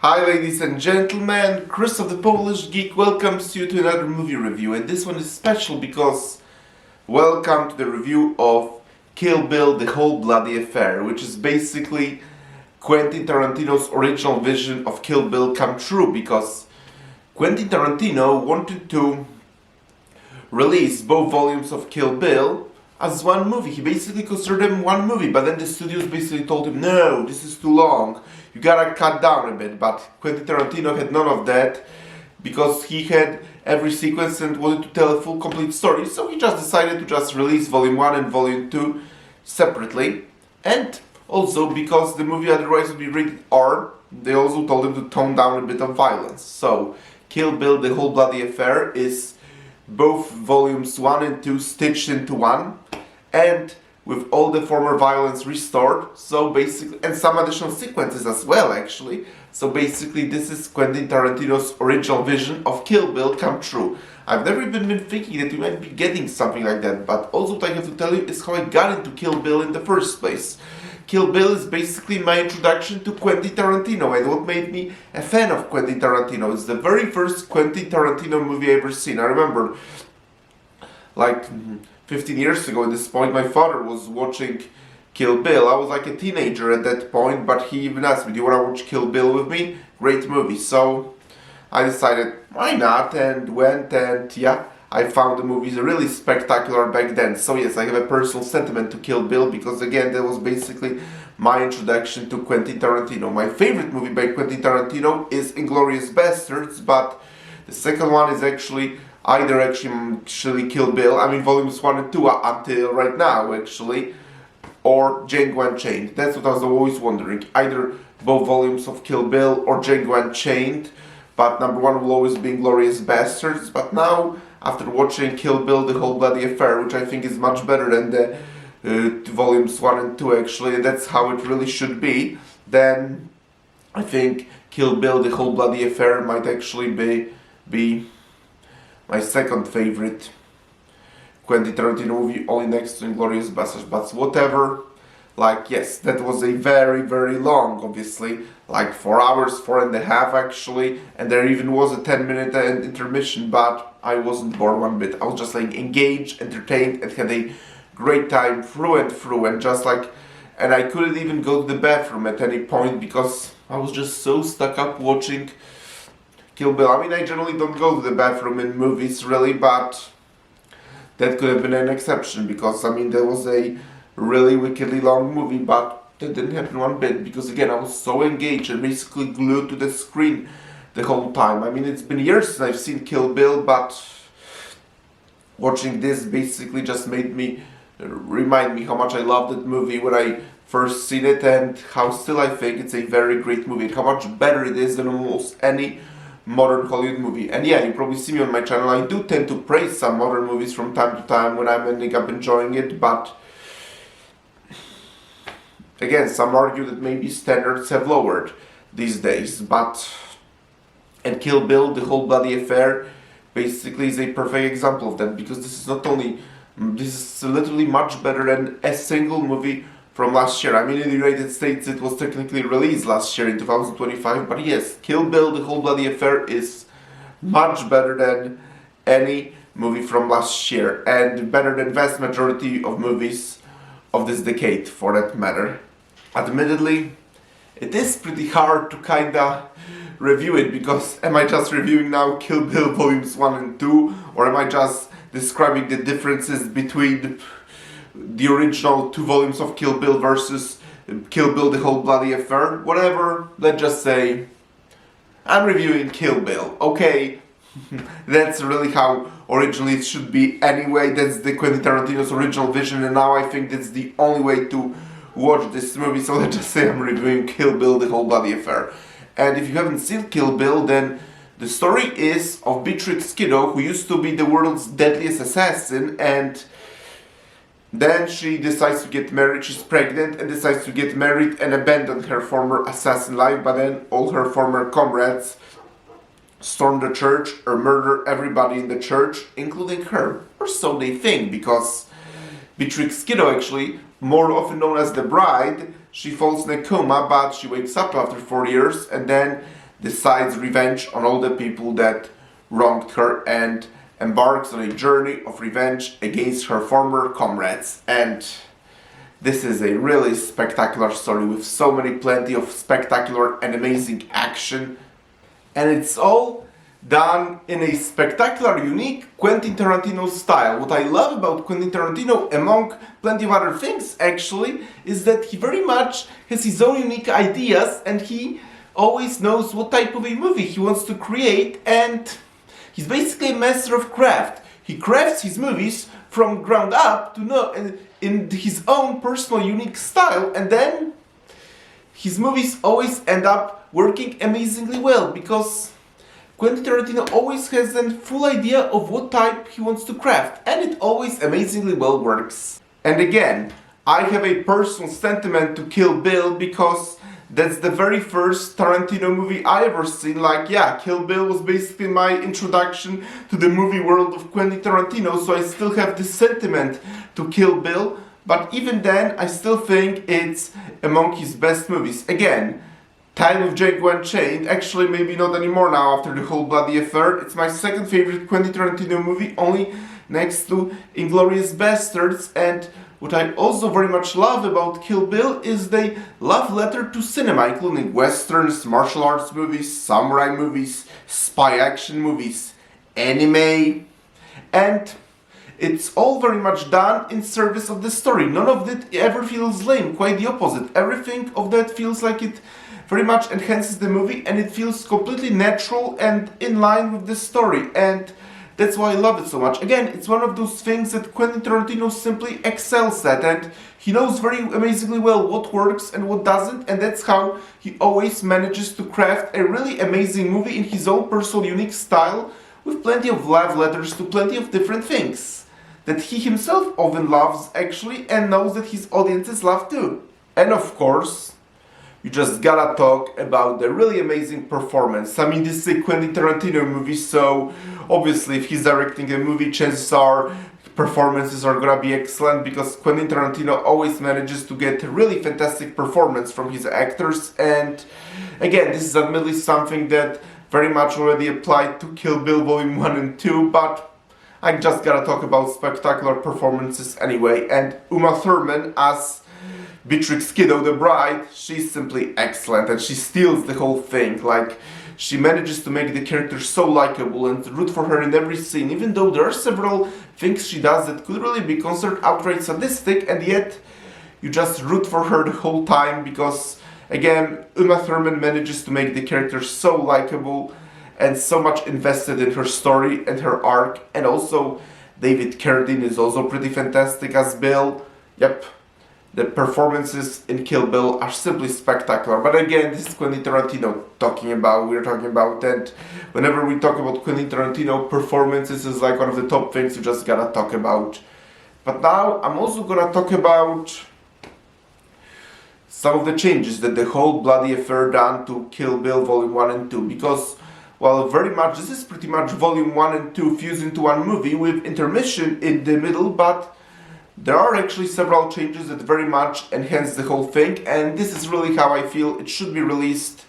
Hi ladies and gentlemen, Chris of the Polish Geek welcomes you to another movie review, and this one is special because welcome to the review of Kill Bill The Whole Bloody Affair, which is basically Quentin Tarantino's original vision of Kill Bill come true, because Quentin Tarantino wanted to release both volumes of Kill Bill as one movie. He basically considered them one movie, but then the studios basically told him, no, this is too long, you gotta cut down a bit. But Quentin Tarantino had none of that, because he had every sequence and wanted to tell a full complete story, so he just decided to just release volume 1 and volume 2 separately. And also because the movie otherwise would be rated R, they also told him to tone down a bit of violence. So Kill Bill The Whole Bloody Affair is both volumes 1 and 2 stitched into one, and with all the former violence restored, so basically, and some additional sequences as well actually. So basically this is Quentin Tarantino's original vision of Kill Bill come true. I've never even been thinking that we might be getting something like that, but also what I have to tell you is how I got into Kill Bill in the first place. Kill Bill is basically my introduction to Quentin Tarantino, and what made me a fan of Quentin Tarantino. It's the very first Quentin Tarantino movie I ever seen. I remember, like 15 years ago at this point, my father was watching Kill Bill. I was like a teenager at that point, but he even asked me, do you want to watch Kill Bill with me? Great movie. So I decided, why not? And went, and yeah, I found the movies really spectacular back then. So yes, I have a personal sentiment to Kill Bill, because again, that was basically my introduction to Quentin Tarantino. My favorite movie by Quentin Tarantino is Inglourious Basterds, but the second one is actually actually Kill Bill, I mean volumes 1 and 2 until right now actually, or Django Unchained. That's what I was always wondering, either both volumes of Kill Bill or Django Unchained, but number one will always be Inglourious Basterds. But now, after watching Kill Bill The Whole Bloody Affair, which I think is much better than the volumes 1 and 2 actually, and that's how it really should be, then I think Kill Bill The Whole Bloody Affair might actually be my second favorite Quentin Tarantino movie, only next to Inglourious Basterds. But whatever, like yes, that was a very, very long, obviously, like 4 hours, 4.5 actually, and there even was a 10-minute intermission, but I wasn't bored one bit. I was just like engaged, entertained, and had a great time through and through, and just like, and I couldn't even go to the bathroom at any point because I was just so stuck up watching Kill Bill. I mean, I generally don't go to the bathroom in movies really, but that could have been an exception, because I mean, there was a really wickedly long movie, but that didn't happen one bit, because again, I was so engaged and basically glued to the screen the whole time. I mean, it's been years since I've seen Kill Bill, but watching this basically just made me remind me how much I loved that movie when I first seen it, and how still I think it's a very great movie, and how much better it is than almost any modern Hollywood movie. And yeah, you probably see me on my channel, I do tend to praise some modern movies from time to time when I'm ending up enjoying it, but again, some argue that maybe standards have lowered these days, and Kill Bill The Whole Bloody Affair basically is a perfect example of that, because this is literally much better than a single movie from last year. I mean, in the United States it was technically released last year in 2025, but yes, Kill Bill The Whole Bloody Affair is much better than any movie from last year, and better than vast majority of movies of this decade for that matter. Admittedly, it is pretty hard to kinda review it, because am I just reviewing now Kill Bill volumes 1 and 2, or am I just describing the differences between the original 2 volumes of Kill Bill versus Kill Bill The Whole Bloody Affair? Whatever, let's just say I'm reviewing Kill Bill, okay? That's really how originally it should be anyway. That's the Quentin Tarantino's original vision, and now I think that's the only way to watch this movie, so let's just say I'm reviewing Kill Bill The Whole Bloody Affair. And if you haven't seen Kill Bill, then the story is of Beatrix Kiddo, who used to be the world's deadliest assassin, and then she decides to get married. She's pregnant and decides to get married and abandon her former assassin life, but then all her former comrades storm the church or murder everybody in the church, including her. Or so they think, because Beatrix Kiddo, actually, more often known as the bride, she falls in a coma, but she wakes up after 4 years, and then decides revenge on all the people that wronged her and embarks on a journey of revenge against her former comrades. And this is a really spectacular story with plenty of spectacular and amazing action. And it's all done in a spectacular, unique Quentin Tarantino style. What I love about Quentin Tarantino, among plenty of other things actually, is that he very much has his own unique ideas and he always knows what type of a movie he wants to create, and he's basically a master of craft. He crafts his movies from ground up to know in his own personal unique style, and then his movies always end up working amazingly well because Quentin Tarantino always has a full idea of what type he wants to craft, and it always amazingly well works. And again, I have a personal sentiment to Kill Bill because that's the very first Tarantino movie I ever seen. Like, yeah, Kill Bill was basically my introduction to the movie world of Quentin Tarantino, so I still have this sentiment to Kill Bill, but even then, I still think it's among his best movies. Again, Time of Django Unchained, actually maybe not anymore now after the whole bloody affair, it's my second favorite Quentin Tarantino movie, only next to Inglourious Basterds. And what I also very much love about Kill Bill is the love letter to cinema, including westerns, martial arts movies, samurai movies, spy action movies, anime, and it's all very much done in service of the story. None of it ever feels lame, quite the opposite. Everything of that feels like it very much enhances the movie and it feels completely natural and in line with the story, and that's why I love it so much. Again, it's one of those things that Quentin Tarantino simply excels at, and he knows very amazingly well what works and what doesn't, and that's how he always manages to craft a really amazing movie in his own personal unique style, with plenty of love letters to plenty of different things that he himself often loves actually and knows that his audiences love too. And of course, you just gotta talk about the really amazing performance. I mean, this is a Quentin Tarantino movie, so obviously if he's directing a movie, chances are performances are gonna be excellent because Quentin Tarantino always manages to get a really fantastic performance from his actors. And again, this is admittedly something that very much already applied to Kill Bill Volume 1 and 2, but I just gotta talk about spectacular performances anyway. And Uma Thurman as Beatrix Kiddo, the bride, she's simply excellent and she steals the whole thing. Like, she manages to make the character so likable and root for her in every scene, even though there are several things she does that could really be considered outright sadistic, and yet you just root for her the whole time because, again, Uma Thurman manages to make the character so likable and so much invested in her story and her arc. And also David Carradine is also pretty fantastic as Bill. Yep. The performances in Kill Bill are simply spectacular. But again, this is Quentin Tarantino we're talking about, and whenever we talk about Quentin Tarantino, performances is like one of the top things you just gotta talk about. But now I'm also gonna talk about some of the changes that the whole bloody affair done to Kill Bill Volume 1 and 2, because, well, very much, this is pretty much Volume 1 and 2 fused into one movie with intermission in the middle, but there are actually several changes that very much enhance the whole thing, and this is really how I feel it should be released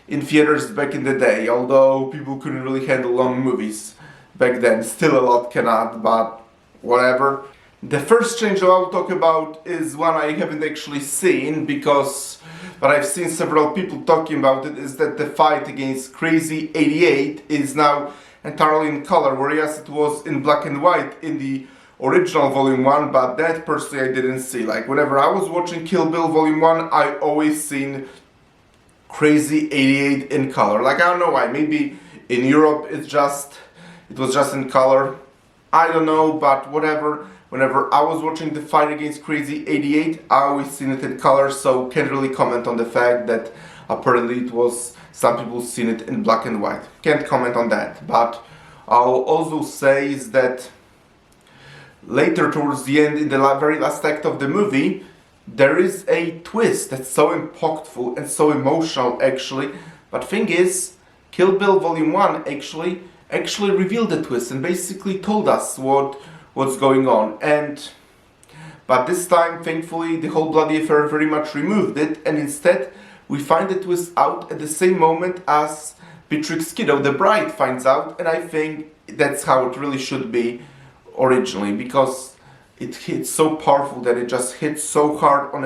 in theaters back in the day, although people couldn't really handle long movies back then. Still a lot cannot, but whatever. The first change I'll talk about is one I haven't actually seen, but I've seen several people talking about it, is that the fight against Crazy 88 is now entirely in color, whereas it was in black and white in the original Volume 1, but that personally I didn't see. Like, whenever I was watching Kill Bill Volume 1, I always seen Crazy 88 in color. Like, I don't know why, maybe in Europe it was just in color, I don't know, but whatever. Whenever I was watching the fight against Crazy 88, I always seen it in color, so can't really comment on the fact that apparently some people seen it in black and white. Can't comment on that, but I'll also say is that later towards the end, in the very last act of the movie, there is a twist that's so impactful and so emotional actually. But thing is, Kill Bill Volume 1 actually revealed the twist and basically told us what's going on. But this time, thankfully, the whole bloody affair very much removed it and instead we find the twist out at the same moment as Beatrix Kiddo, the bride, finds out, and I think that's how it really should be originally, because it hits so powerful that it just hits so hard on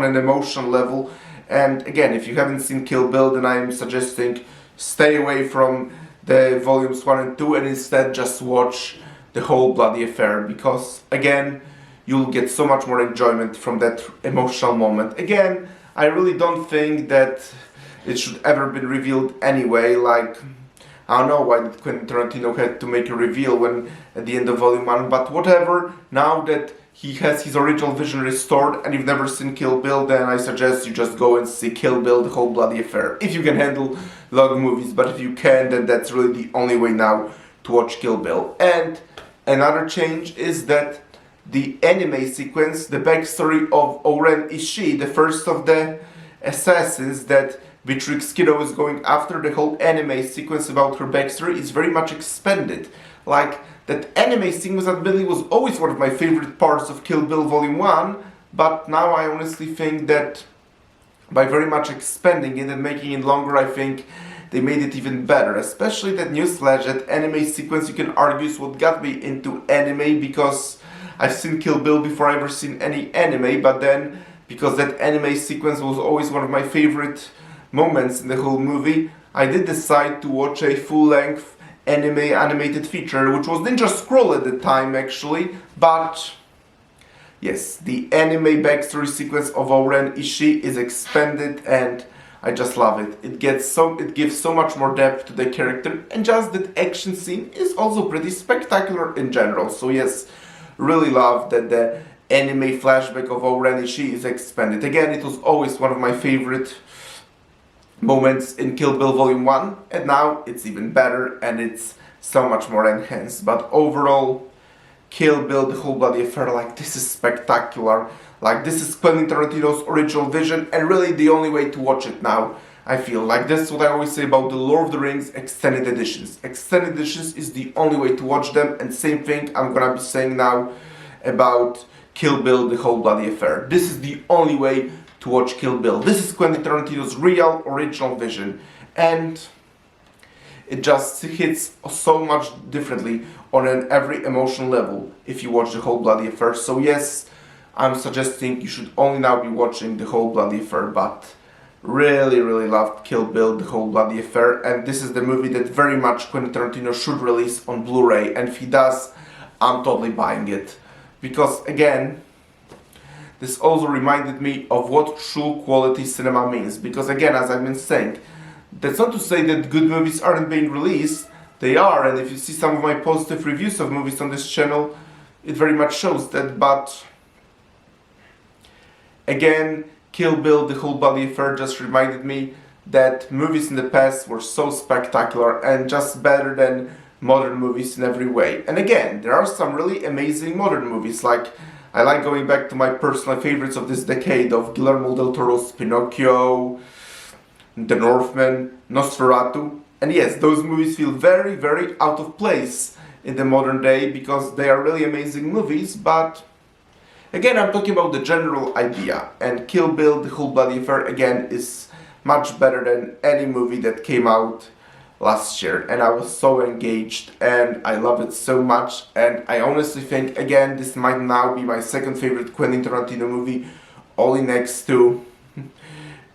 an emotional level. And again, if you haven't seen Kill Bill, then I am suggesting stay away from the volumes 1 and 2 and instead just watch the whole bloody affair, because again, you'll get so much more enjoyment from that emotional moment. Again, I really don't think that it should ever been revealed anyway. Like, I don't know why did Quentin Tarantino had to make a reveal when at the end of volume 1, but whatever. Now that he has his original vision restored and you've never seen Kill Bill, then I suggest you just go and see Kill Bill, the whole bloody affair. If you can handle long movies, but if you can, then that's really the only way now to watch Kill Bill. And another change is that the anime sequence, the backstory of Oren Ishii, the first of the assassins that Beatrix Kiddo is going after, the whole anime sequence about her backstory is very much expanded. Like, that anime sequence that really was always one of my favorite parts of Kill Bill Volume 1, but now I honestly think that by very much expanding it and making it longer, I think they made it even better. Especially that newsflash, that anime sequence, you can argue, is what got me into anime, because I've seen Kill Bill before I ever seen any anime, but then because that anime sequence was always one of my favorite moments in the whole movie, I did decide to watch a full-length anime animated feature, which was Ninja Scroll at the time actually, but yes, the anime backstory sequence of Oren Ishii is expanded and I just love it. It gives so much more depth to the character, and just that action scene is also pretty spectacular in general. So yes, really love that the anime flashback of Oren Ishii is expanded. Again, it was always one of my favorite moments in Kill Bill Volume 1, and now it's even better and it's so much more enhanced. But overall, Kill Bill, the whole bloody affair, like, this is spectacular. Like, this is Quentin Tarantino's original vision, and really the only way to watch it now, I feel. Like, this is what I always say about the Lord of the Rings extended editions. Extended editions is the only way to watch them, and same thing I'm gonna be saying now about Kill Bill, the whole bloody affair. This is the only way to watch Kill Bill. This is Quentin Tarantino's real, original vision, and it just hits so much differently on every emotional level if you watch the whole bloody affair. So yes, I'm suggesting you should only now be watching the whole bloody affair, but really loved Kill Bill, the whole bloody affair, and this is the movie that very much Quentin Tarantino should release on Blu-ray, and if he does, I'm totally buying it. Because again, this also reminded me of what true quality cinema means. Because again, as I've been saying, that's not to say that good movies aren't being released. They are, and if you see some of my positive reviews of movies on this channel, it very much shows that. But again, Kill Bill, the whole bloody affair just reminded me that movies in the past were so spectacular and just better than modern movies in every way. And again, there are some really amazing modern movies, like I like going back to my personal favorites of this decade of Guillermo del Toro's Pinocchio, The Northman, Nosferatu. And yes, those movies feel very out of place in the modern day because they are really amazing movies, but again, I'm talking about the general idea. And Kill Bill, the whole bloody affair, again, is much better than any movie that came out last year, and I was so engaged and I love it so much, and I honestly think, again, this might now be my second favorite Quentin Tarantino movie, only next to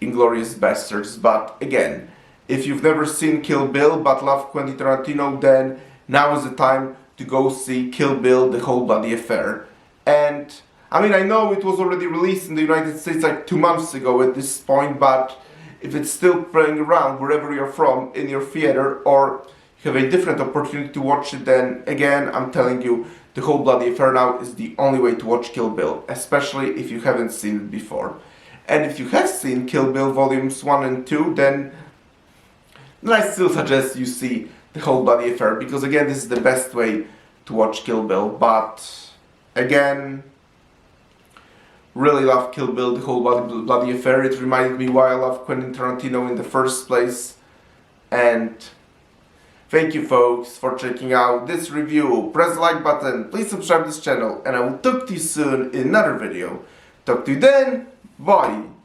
Inglourious Basterds. But again, if you've never seen Kill Bill but love Quentin Tarantino, then now is the time to go see Kill Bill, the whole bloody affair. And I mean, I know it was already released in the United States like 2 months ago at this point, but if it's still playing around wherever you're from in your theater, or you have a different opportunity to watch it, then again, I'm telling you, the whole bloody affair now is the only way to watch Kill Bill, especially if you haven't seen it before. And if you have seen Kill Bill volumes 1 and 2, then I still suggest you see the whole bloody affair, because again, this is the best way to watch Kill Bill. But again, really love Kill Bill, the whole bloody affair. It reminded me why I love Quentin Tarantino in the first place. And thank you folks for checking out this review. Press the like button, please subscribe to this channel, and I will talk to you soon in another video. Talk to you then, bye!